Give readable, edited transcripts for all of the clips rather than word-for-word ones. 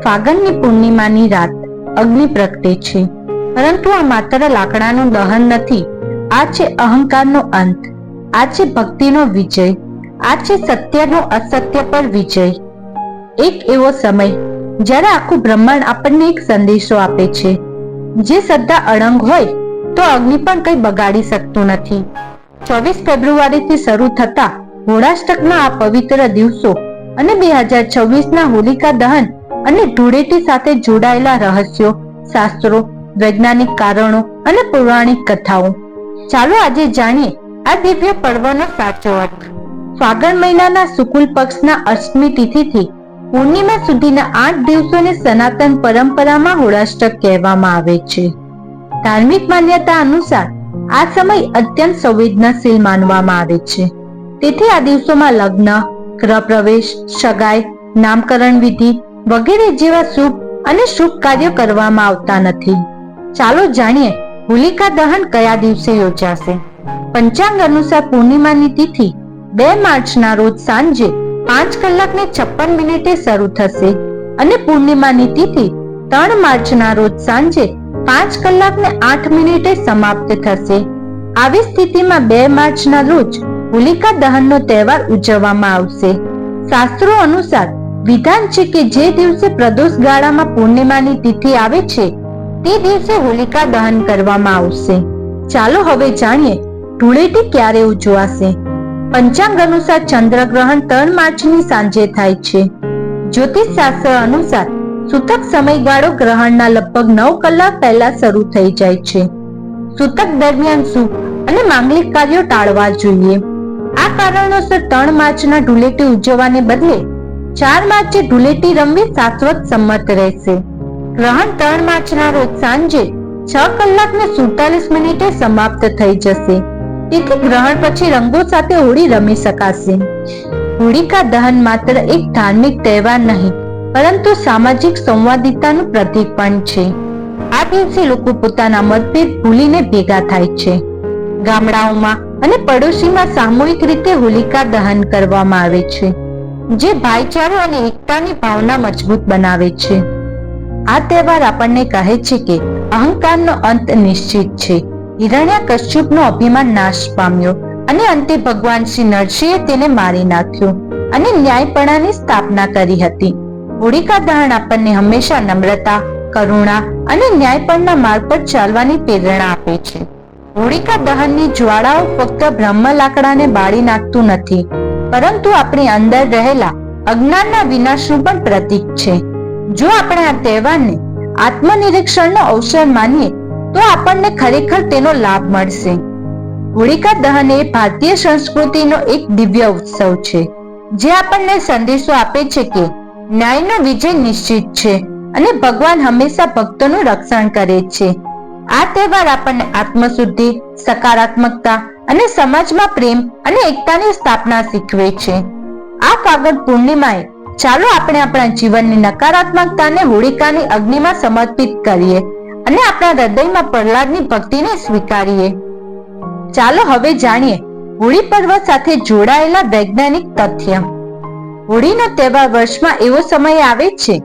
ફાગણની પૂર્ણિમાની રાત અગ્નિ પ્રગટે છે, પરંતુ આ માત્ર લાકડાનું દહન નથી. આ છે અહંકારનો અંત, આ છે ભક્તિનો વિજય, આ છે સત્યનો અસત્ય પર વિજય. એક એવો સમય જ્યારે આખું બ્રહ્માંડ આપણને એક સંદેશો આપે છે, જે શ્રદ્ધા અડંગ હોય તો અગ્નિ પણ કંઈ બગાડી શકતું નથી. 24 ફેબ્રુઆરીથી શરૂ થતા હોળાષ્ટકના આ પવિત્ર દિવસો અને 2026ના હોલિકા દહન અને ધૂળેટી સાથે જોડાયેલા રહસ્યો, શાસ્ત્રો, વૈજ્ઞાનિક કારણો અને પૌરાણિક કથાઓ. ચાલો આજે જાણીએ આ દિવ્ય પર્વનો સાચો અર્થ. ફાગણ મહિનાના શુક્લ પક્ષના અષ્ટમી તિથિથી પૂર્ણિમા સુધીના 8 દિવસોને સનાતન પરંપરામાં હોળાષ્ટક કહેવામાં આવે છે. ધાર્મિક માન્યતા અનુસાર આ સમય અત્યંત સંવેદનશીલ માનવામાં આવે છે. તેથી આ દિવસોમાં લગ્ન, ગૃહ પ્રવેશ, સગાઈ, નામકરણ વિધિ વગેરે જેવા શુભ અને શુભ કાર્યો કરવામાં આવતા નથી. ચાલો જાણીએ હોલિકા દહન કયા દિવસે યોજાશે. પંચાંગ અનુસાર પૂર્ણિમાની તિથિ 2 માર્ચના રોજ સાંજે 5:56 શરૂ થશે અને પૂર્ણિમાની તિથિ 3 માર્ચના રોજ સાંજે 5:08 સમાપ્ત થશે. આવી સ્થિતિમાં 2 માર્ચના રોજ હોલિકા દહનનો તહેવાર ઉજવવામાં આવશે. શાસ્ત્રો અનુસાર વિધાન છે કે જે દિવસે પ્રદોષ ગાળામાં પૂર્ણિમાની તિથિ આવે છે તે દિવસે હોલિકા દહન કરવામાં આવશે. ચાલો હવે જાણીએ ધૂળેટી ક્યારે ઉજવાશે. પંચાંગ અનુસાર ચંદ્રગ્રહણ 3 માર્ચની સાંજે થાય છે. જ્યોતિષ શાસ્ત્ર અનુસાર સૂતક સમયગાળો ગ્રહણના લગભગ 9 કલાક પહેલા શરૂ થઈ જાય છે. સૂતક દરમિયાન શુભ અને માંગલિક કાર્યો ટાળવા જોઈએ. આ કારણોસર 3 માર્ચના ધૂળેટી ઉજવવાને બદલે 4 માર્ચે ધૂળેટી રમવી શાશ્વત સંમત રહેશે. ગ્રહણ 3 માર્ચના રોજ સાંજે 6:47 સમાપ્ત થઈ જશે. તેથી ગ્રહણ પછી રંગો સાથે હોળી રમી શકાશે. હોળિકા દહન માત્ર એક ધાર્મિક તહેવાર નહીં, પરંતુ સામાજિક સંવાદિતાનું પ્રતીક પણ છે. આ દિવસે લોકો પોતાના મતભેદ ભૂલીને ભેગા થાય છે. ગામડાઓમાં અને પડોશીમાં સામૂહિક રીતે હોલિકા દહન કરવામાં આવે છે, જે ભાઈચારો અને એકતાની ભાવના મજબૂત બનાવે છે. આ તહેવાર આપણને કહે છે કે અહંકારનો અંત નિશ્ચિત છે. હિરણ્યકશ્યપનો અભિમાન નાશ પામ્યો અને અંતે ભગવાન શ્રી નરસિંહે તેને મારી નાખ્યો અને ન્યાયપણાની સ્થાપના કરી હતી. હોલિકા દહન આપણને હંમેશા નમ્રતા, કરુણા અને ન્યાયપણના માર્ગ પર ચાલવાની પ્રેરણા આપે છે. હોલિકા દહનની જ્વાળાઓ ફક્ત બ્રહ્મ લાકડાને બાળી નાખતું નથી, પરંતુ આપણી અંદર રહેલા અજ્ઞાનના વિનાશનું પણ પ્રતીક છે. જો આપણે આ તહેવારને આત્મનિરીક્ષણનો અવસર માનીએ તો આપણને ખરેખર તેનો લાભ મળશે. હોલિકા દહન એ ભારતીય સંસ્કૃતિનો એક દિવ્ય ઉત્સવ છે, જે આપણને સંદેશો આપે છે કે ન્યાયનો વિજય નિશ્ચિત છે અને ભગવાન હંમેશા ભક્તોનું રક્ષણ કરે છે. આ તહેવાર આપણને આત્મશુદ્ધિ, સકારાત્મકતા અને સમાજમાં પ્રેમ અને એકતાની સ્થાપના શીખવે છે. આ ફાગણ પૂર્ણિમાએ ચાલો આપણે આપણા જીવનની નકારાત્મકતાને હોલિકાની અગ્નિમાં સમર્પિત કરીએ અને આપણા હૃદયમાં પ્રહલાદની ભક્તિને સ્વીકારીએ. ચાલો હવે જાણીએ હોળી પર્વ સાથે જોડાયેલા વૈજ્ઞાનિક તથ્ય. હોળીનો તહેવાર વર્ષમાં એવો સમય આવે છે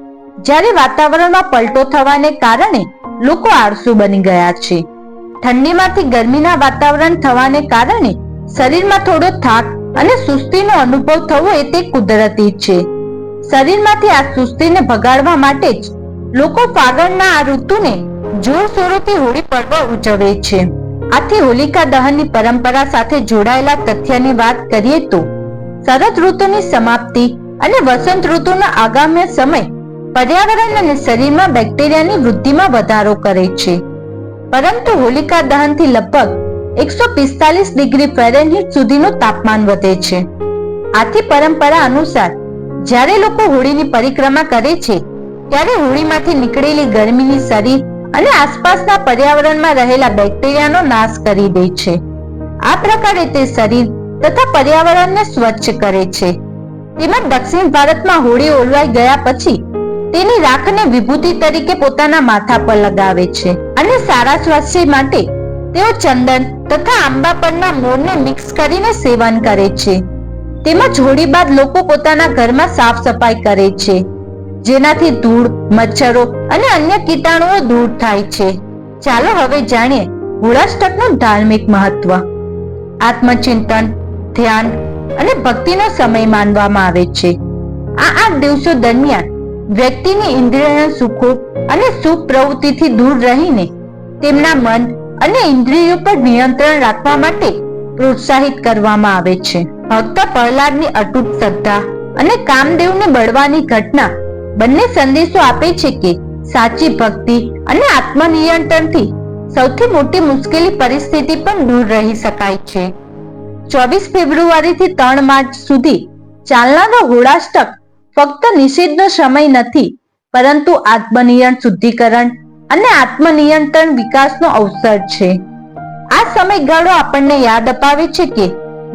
જ્યારે વાતાવરણમાં પલટો થવાને કારણે લોકો આળસુ બની ગયા છે. ઠંડીમાંથી ગરમીના વાતાવરણ થવાને કારણે શરીરમાં થોડો થાક અને સુસ્તીનો અનુભવ થવો એ તે કુદરતી છે. શરીરમાંથી આ સુસ્તીને ભગાડવા માટે જ લોકો ફાગણના આ ઋતુને જોરશોરોથી હોળી પર્વ ઉજવે છે. આથી હોલિકા દહનની પરંપરા સાથે જોડાયેલા તથ્યની વાત કરીએ તો શરદ ઋતુની સમાપ્તિ અને વસંત ઋતુનો આગામી સમય પર્યાવરણ અને શરીરમાં બેક્ટેરિયાની વૃદ્ધિમાં વધારો કરે છે. પરંતુ હોલિકા દહનથી લગભગ 145 ડિગ્રી ફેરનહીટ સુધીનું તાપમાન વધે છે. આથી પરંપરા અનુસાર જ્યારે લોકો હોળીની પરિક્રમા કરે છે ત્યારે હોળીમાંથી નીકળેલી ગરમીની શરીર અને આસપાસના પર્યાવરણમાં રહેલા બેક્ટેરિયાનો નાશ કરી દે છે. આ પ્રકારે તે શરીર તથા પર્યાવરણને સ્વચ્છ કરે છે. તેમજ દક્ષિણ ભારતમાં હોળી ઓલવાઈ ગયા પછી તેની રાખને વિભૂતિ તરીકે પોતાના માથા પર લગાવે છે અને સારા સ્વાસ્થ્ય માટે તેઓ ચંદન તથા આંબા પરના મોરને મિક્સ કરીને સેવન કરે છે. તેમજ હોળી બાદ લોકો પોતાના ઘરમાં સાફ સફાઈ કરે છે. જેનાથી ધૂળ, મચ્છરો અને અન્ય કીટાણુઓ દૂર થાય છે. ચાલો હવે જાણીએ હોળાષ્ટકનું ધાર્મિક મહત્વ. આત્મચિંતન, ધ્યાન અને ભક્તિનો સમય માનવામાં આવે છે. આ 8 દિવસો દરમિયાન વ્યક્તિની ઇન્દ્રિયોના સુખો અને શુભ પ્રવૃત્તિથી દૂર રહીને તેમના મન અને ઇન્દ્રિયો પર નિયંત્રણ રાખવા માટે પ્રોત્સાહિત કરવામાં આવે છે. ભક્ત પ્રહલાદની અતૂટ શ્રદ્ધા અને કામદેવને બળવાની ઘટના બંને સંદેશો આપે છે કે સાચી ભક્તિ અને આત્મનિયંત્રણથી સૌથી મોટી મુશ્કેલી પરિસ્થિતિ પણ દૂર રહી શકાય છે. 24 ફેબ્રુઆરીથી 3 માર્ચ સુધી ચાલનારો હોળાષ્ટક ફક્ત નિષેધનો સમય નથી, પરંતુ આત્મનિયંત્રણ, શુદ્ધિકરણ અને આત્મનિયંત્રણ વિકાસનો અવસર છે. આ સમયગાળો આપણને યાદ અપાવે છે કે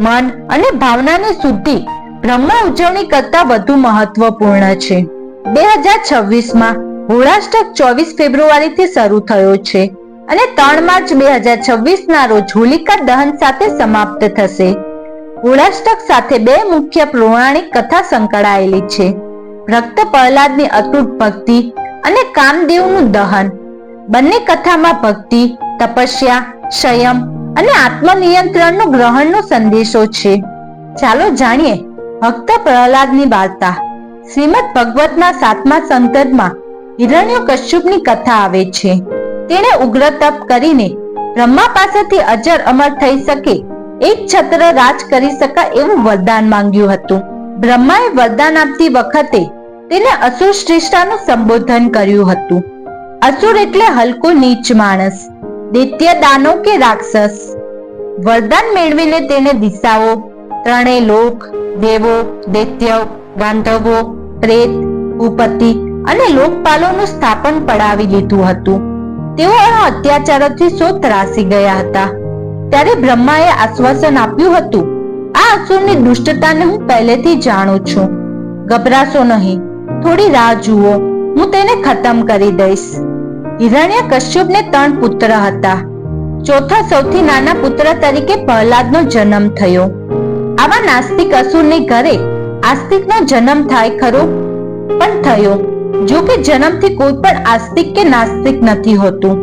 મન અને ભાવનાની શુદ્ધિ બ્રહ્મ ઉજવણી કરતા વધુ મહત્વપૂર્ણ છે. 2026માં હોળાષ્ટક 24 ફેબ્રુઆરીથી શરૂ થયો છે અને 3 માર્ચ 2026ના રોજ હોલિકા દહન સાથે સમાપ્ત થશે. હોળાષ્ટક સાથે 2 મુખ્ય પૌરાણિક કથા સંકળાયેલી છે. ભક્ત પ્રહલાદની અતૂટ ભક્તિ અને કામદેવનું દહન. બંને કથામાં ભક્તિ, તપસ્યા, સંયમ અને આત્મનિયંત્રણનો ગ્રહણનો સંદેશો છે. ચાલો જાણીએ ભક્ત પ્રહલાદની વાર્તા. શ્રીમદ ભાગવતના 7મા સંસ્કંદમાં હિરણ્યકશ્યપની કથા આવે છે. તેણે ઉગ્ર તપ કરીને બ્રહ્મા પાસેથી અજર અમર થઈ શકે, એક છત્ર રાજ કરી શકાય એવું વરદાન માંગ્યું હતું. બ્રહ્માએ વરદાન આપતી વખતે તેને અસુર શ્રેષ્ઠાનું સંબોધન કર્યું હતું. અસુર એટલે હલકો નીચ માણસ, દૈત્ય, દાનવ કે રાક્ષસ. વરદાન મેળવીને તેને દિશાઓ, ત્રણેય લોક, દેવો, દૈત્યો, ગાંધર્વો, પ્રેત, ભૂપતિ અને લોકપાલોનું સ્થાપન પડાવી લીધું હતું. તેઓ આ અત્યાચારોથી સો ત્રાસી ગયા હતા. ત્યારે બ્રહ્માએ આશ્વાસન આપ્યું હતું, આ અસુરની દુષ્ટતાને હું પહેલેથી જાણું છું. ગભરાશો નહીં, થોડી રાહ જુઓ, હું તેને ખતમ કરી દઈશ. હિરણ્યકશ્યપને 3 પુત્ર હતા. ચોથા સૌથી નાના પુત્ર તરીકે પ્રહલાદનો જન્મ થયો. આવા નાસ્તિક અસુરની ઘરે આસ્તિકનો જન્મ થાય ખરો? પણ થયો. જો કે જન્મથી કોઈ પણ આસ્તિક કે નાસ્તિક નથી હોતું.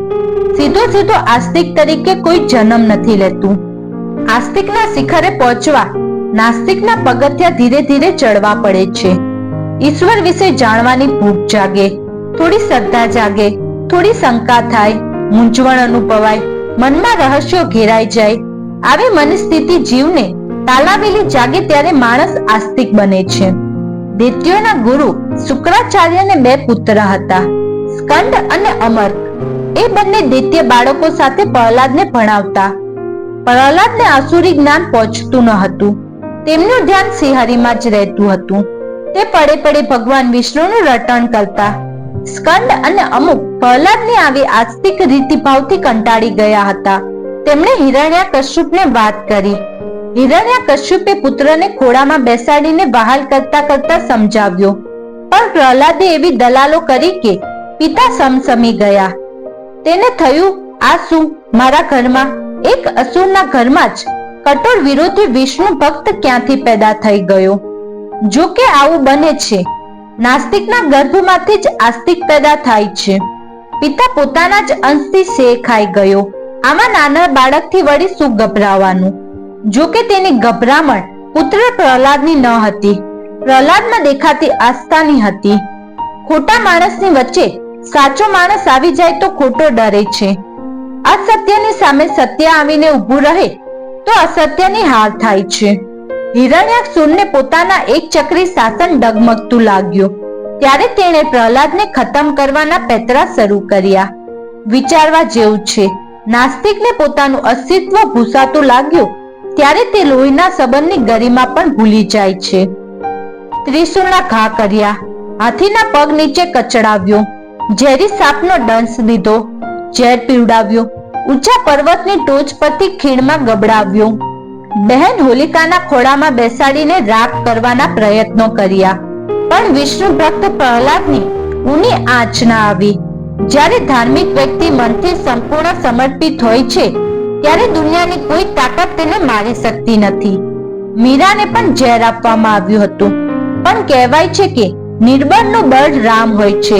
સીધો આસ્તિક તરીકે કોઈ જન્મ નથી લેતું. આસ્તિકના શિખરે પહોંચવા નાસ્તિકના પગથિયા ધીરે ધીરે ચડવા પડે છે. ઈશ્વર વિશે જાણવાની ભૂખ જાગે, થોડી શ્રદ્ધા જાગે, થોડી શંકા થાય, મૂંઝવણ અનુભવાય, મનમાં રહસ્યો ઘેરાઈ જાય. આવી મનસ્થિતિ જીવને તાલાવેલી જાગે ત્યારે માણસ આસ્તિક બને છે. દૈત્યોના ગુરુ શુક્રાચાર્યને 2 પુત્ર હતા, સ્કંદ અને અમર્ક. એ બંને દૈત્ય બાળકો સાથે પ્રહલાદને ભણાવતા. પ્રહલાદને આસુરી જ્ઞાન પહોંચતું ન હતું. તેમનું ધ્યાન શ્રીહરિમાં જ રહેતું હતું. તે પડે પડે ભગવાન વિષ્ણુનું રટણ કરતા. સ્કંદ અને અમુક પ્રહલાદની આવી આસ્તિક રીતિભાવથી કંટાળી ગયા હતા. તેમણે હિરણ્યકશ્યપને વાત કરી. હિરણ્યકશ્યપે પુત્રને ખોળામાં બેસાડીને વહાલ કરતા કરતા સમજાવ્યો, પણ પ્રહલાદે એવી દલાલો કરી કે પિતા સમસમી ગયા. તેને થયું, આ શું, મારા ઘરમાં, એક અસુરના ઘરમાં જ કઠોર વિરોધી વિષ્ણુ ભક્ત ક્યાંથી પેદા થઈ ગયો? જો કે આવું બને છે. નાસ્તિકના ગર્ભમાંથી જ આસ્તિક પેદા થાય છે. પિતા પોતાના જ અંશથી શેર ખાઈ ગયો. આમાં નાના બાળકથી વળી શું ગભરાવાનું? જો કે તેની ગભરામણ પુત્ર પ્રહલાદની ન હતી, પ્રહલાદમાં દેખાતી આસ્થાની હતી. ખોટા માણસની વચ્ચે સાચો માણસ આવી જાય તો ખોટો ડરે છે. અસત્યની સામે સત્ય આવીને ઊભું રહે તો અસત્યની હાર થાય છે. હિરણ્યાક્ષુરને પોતાના એક ચક્રી શાસન ડગમગતું લાગ્યું. ત્યારે તેણે પ્રહલાદને ખતમ કરવાના પેતરા શરૂ કર્યા. વિચારવા જેવું છે, નાસ્તિકને પોતાનું અસ્તિત્વ ભૂસાતું લાગ્યું ત્યારે તે લોહીના સંબંધની ગરિમા પણ ભૂલી જાય છે. ત્રિશૂળના ઘા કર્યા, હાથીના પગ નીચે કચડાવ્યો, ઝેરી સાપનો દંશ લીધો, ઝેર પીવડાવ્યો, ઊંચા પર્વતની ટોચ પરથી ખીણમાં ગબડાવ્યો. બહેન હોલિકાના ખોળામાં બેસાડીને રાગ કરવાના પ્રયત્નો કર્યા, પણ વિષ્ણુ ભક્ત પ્રહલાદની ઊની આંચ ના આવી. જ્યારે ધાર્મિક વ્યક્તિ મનથી સંપૂર્ણ સમર્પિત હોય છે ત્યારે દુનિયાની કોઈ તાકાત તેને મારી શકતી નથી. મીરાને પણ ઝેર આપવામાં આવ્યું હતું, પણ કહેવાય છે કે નિર્બળનું બળ રામ હોય છે.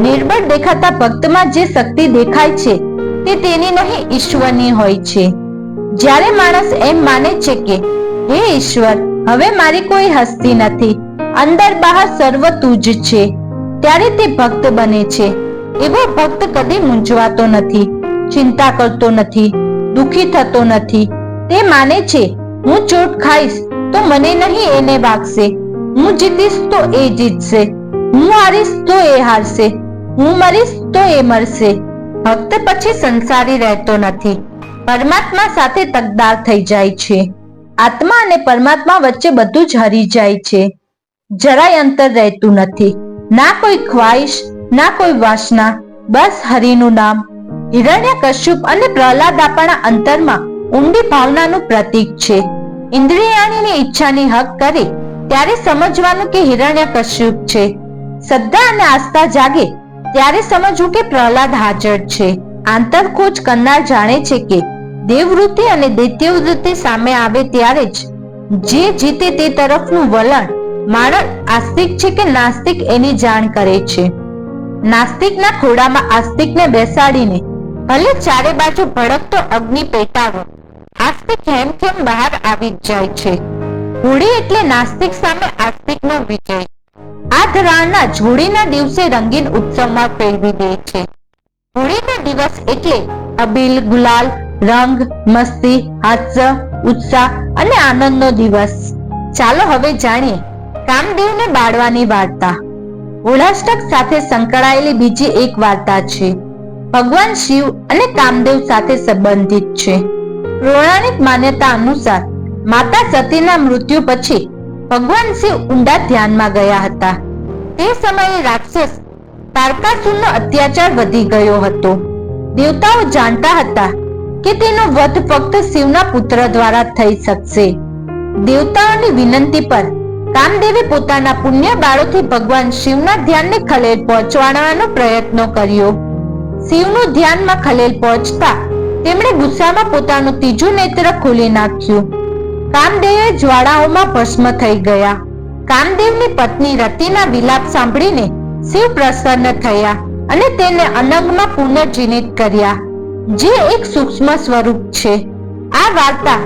નિર્બળ દેખાતા ભક્તમાં જે શક્તિ દેખાય છે તે તેની નહીં, ઈશ્વરની હોય છે. જ્યારે માણસ એમ માને છે કે હે ઈશ્વર, હવે મારી કોઈ હસ્તી નથી, અંદર બહાર સર્વ તું જ છે, ત્યારે તે ભક્ત બને છે. એવો ભક્ત કદી મૂંઝવાતો નથી, ચિંતા કરતો નથી, દુખી થતો નથી. તે માને છે હું ચોટ ખાઈશ તો મને નહીં એને વાગશે, હું જીતીશ તો એ જીતશે, હું હારીશ તો એ હારશે, હું મરીશ તો એ મરશે. ભક્ત પછી સંસારી રહેતો નથી, પરમાત્મા સાથે તકદાર થઈ જાય છે. આત્મા અને પરમાત્મા વચ્ચે બધું જ હરી જાય છે. જરાય અંતર રહેતું નથી, ના કોઈ ખ્વાહિશ, ના કોઈ વાસના, બસ હરિનું નામ. હિરણ્યકશ્યપ અને પ્રહલાદ આપણા અંતરમાં ઊંડી ભાવનાનું પ્રતીક છે. ઇન્દ્રિયાણીની ઈચ્છાની હક કરે ત્યારે સમજવાનું કે હિરણ્યકશ્યપ છે. શ્રદ્ધા અને આસ્થા જાગે ત્યારે સમજવું કે પ્રહલાદ હાજર છે. આંતરખોજ કરનાર જાણે છે કે દેવવૃત્તિ અને દૈત્યવૃત્તિ સામે આવે ત્યારે જ જે જીતે તે તરફનું વલણ માણસ આસ્તિક છે કે નાસ્તિક એની જાણ કરે છે. નાસ્તિકના ખોળામાં આસ્તિકને બેસાડીને ભલે ચારે બાજુ ભડકતો અગ્નિ પેટાવો, આસ્તિક હેમખેમ બહાર આવી જ જાય છે. હોળી એટલે નાસ્તિક સામે આસ્તિકનો વિજય. આ ધરાણના જ હોળીના દિવસે રંગીન ઉત્સવમાં ફેરવી દે છે. હોળીનો દિવસ એટલે અબીલ, ગુલાલ, રંગ, મસ્તી, હાસ્ય, ઉત્સાહ અને આનંદનો દિવસ. ચાલો હવે જાણીએ કામદેવને બાળવાની વાર્તા. હોળાષ્ટક સાથે સંકળાયેલી બીજી એક વાર્તા છે. ભગવાન શિવ અને કામદેવ સાથે સંબંધિત છે. પૌરાણિક માન્યતા અનુસાર માતા સતીના મૃત્યુ પછી ભગવાન શિવ ઊંડા ધ્યાનમાં ગયા હતા. તે સમયે રાક્ષસ તારકાસુરનો અત્યાચાર વધી ગયો હતો. દેવતાઓ જાણતા હતા કે તેનો વધ ફક્ત શિવના પુત્ર દ્વારા થઈ શકશે. દેવતાઓની વિનંતી પર કામદેવે પોતાના પુણ્ય બાળોથી ભગવાન શિવના ધ્યાનને ખલેલ પહોંચાડવાનો પ્રયત્ન કર્યો. શિવનું ધ્યાનમાં ખલેલ પહોંચતા તેમણે ગુસ્સામાં પોતાનું ત્રીજું નેત્ર ખોલી નાખ્યું. કામદેવે જ્વાળાઓમાં ભસ્મ થઈ ગયા. કામદેવની પત્ની રતિના વિલાપ સાંભળીને શિવ પ્રસન્ન થયા અને તેને અનંગમાં પુનર્જીવિત કર્યા, જે એક સૂક્ષ્મ સ્વરૂપ છે. આ વાર્તા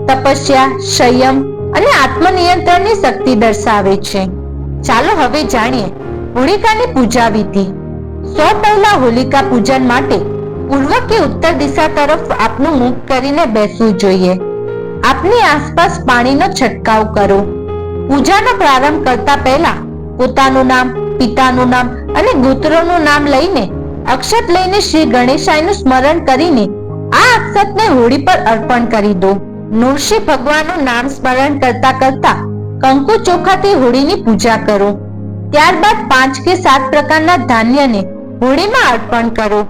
તપસ્યા, સંયમ અને આત્મનિયંત્રણની શક્તિ દર્શાવે છે. ચાલો હવે જાણીએ હોલિકાની પૂજા વિધિ. સૌ પહેલા હોલિકા પૂજન માટે પૂર્વ કે ઉત્તર દિશા તરફ આપનું મુખ કરીને બેસવું જોઈએ. આપની આસપાસ પાણીનો છંટકાવ કરો. પૂજાનો પ્રારંભ કરતા પહેલા પોતાનું નામ, પિતાનું નામ અને ગોત્રનું નામ લઈને અક્ષત લઈને શ્રી ગણેશાયનું સ્મરણ કરીને આ અક્ષતને હોળી પર અર્પણ કરી દો. નૃસિંહ ભગવાનનું નામ સ્મરણ કરતા કરતા કંકુ ચોખાથી હોળીની પૂજા કરો. ત્યારબાદ 5 કે 7 પ્રકારના ધાન્યને હોળીમાં અર્પણ કરો.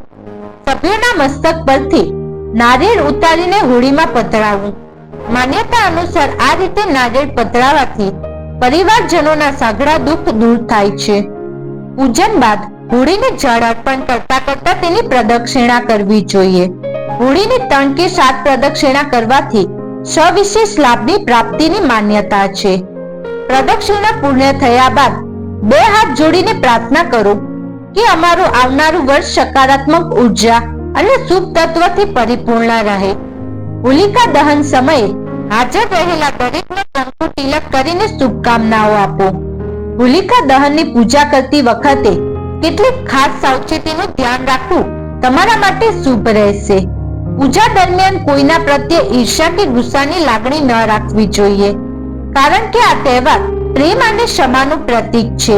સભ્યોના મસ્તક પરથી નારિયેળ ઉતારીને હોળીમાં પધરાવવું. માન્યતા અનુસાર આ રીતે નારિયેળ પધરાવવાથી પરિવારજનોના સઘળા દુઃખ દૂર થાય છે. પૂજન બાદ હોળીને જળ અર્પણ કરતા કરતા તેની પ્રદક્ષિણા કરવી જોઈએ. હોળીની 3 કે 7 પ્રદક્ષિણા કરવાથી સવિશેષ લાભની પ્રાપ્તિની માન્યતા છે. પ્રદક્ષિણા પૂર્ણ થયા બાદ 2 હાથ જોડીને પ્રાર્થના કરો કે અમારું આવનારું વર્ષ સકારાત્મક ઉર્જા અને શુભ તત્વથી પરિપૂર્ણ રહે. હોલિકા દહન સમયે હાજર રહેલા દરેકને કંકુ તિલક કરીને શુભકામનાઓ આપો. હોલિકા દહનની પૂજા કરતી વખતે કેટલીક ખાસ સાવચેતીનું ધ્યાન રાખવું તમારા માટે શુભ રહેશે. પૂજા દરમિયાન કોઈના પ્રત્યે ઈર્ષ્યા કે ગુસ્સાની લાગણી ન રાખવી જોઈએ, કારણ કે આ તહેવાર પ્રેમ અને ક્ષમાનું પ્રતીક છે.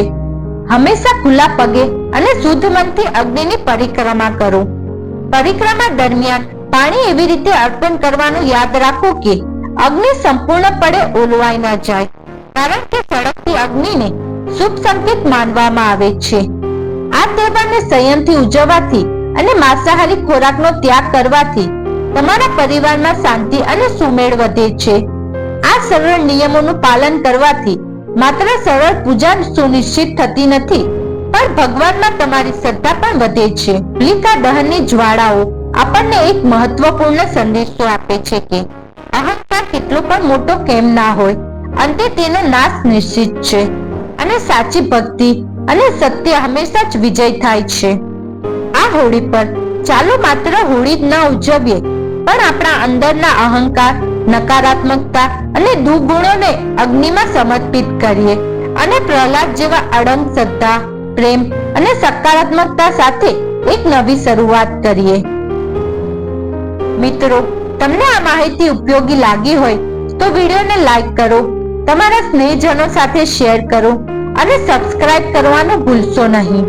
હંમેશા ખુલ્લા પગે અને શુદ્ધ મનથી અગ્નિની પરિક્રમા કરો. પરિક્રમા દરમિયાન પાણી એવી રીતે અર્પણ કરવાનું યાદ રાખો કે અગ્નિ સંપૂર્ણપણે ઓલવાઈ ન જાય, કારણ કે સળગતી અગ્નિને શુભ સંકેત માનવામાં આવે છે. આ તહેવારને સંયમથી ઉજવવાથી અને માંસાહારી ખોરાકનો ત્યાગ કરવાથી તમારા પરિવારમાં શાંતિ અને સુમેળ વધે છે. આ સરળ નિયમોનું પાલન કરવાથી માત્ર સરળ પૂજા સુનિશ્ચિત થતી નથી, પણ ભગવાનમાં તમારી શ્રદ્ધા પણ વધે છે. હોલિકા દહનની જ્વાળાઓ આપણને એક મહત્વપૂર્ણ સંદેશો આપે છે કે અહંકાર કેટલો પણ મોટો કેમ ના હોય, અંતે તેનો નાશ નિશ્ચિત છે. અને સાચી ભક્તિ અને સત્ય હંમેશા જ વિજય થાય છે. આ હોળી પર ચાલો માત્ર હોળી જ ન ઉજવીએ, પણ આપણા અંદરના અહંકાર, નકારાત્મકતા અને દુર્ગુણોને અગ્નિમાં સમર્પિત કરીએ અને પ્રહલાદ જેવા અડંગ શ્રદ્ધા, પ્રેમ અને સકારાત્મકતા સાથે એક નવી શરૂઆત કરીએ. મિત્રો, તમને આ માહિતી ઉપયોગી લાગી હોય તો વિડીયોને લાઈક કરો, તમારા સ્નેહીજનો સાથે શેર કરો અને સબસ્ક્રાઇબ કરવાનું ભૂલશો નહીં.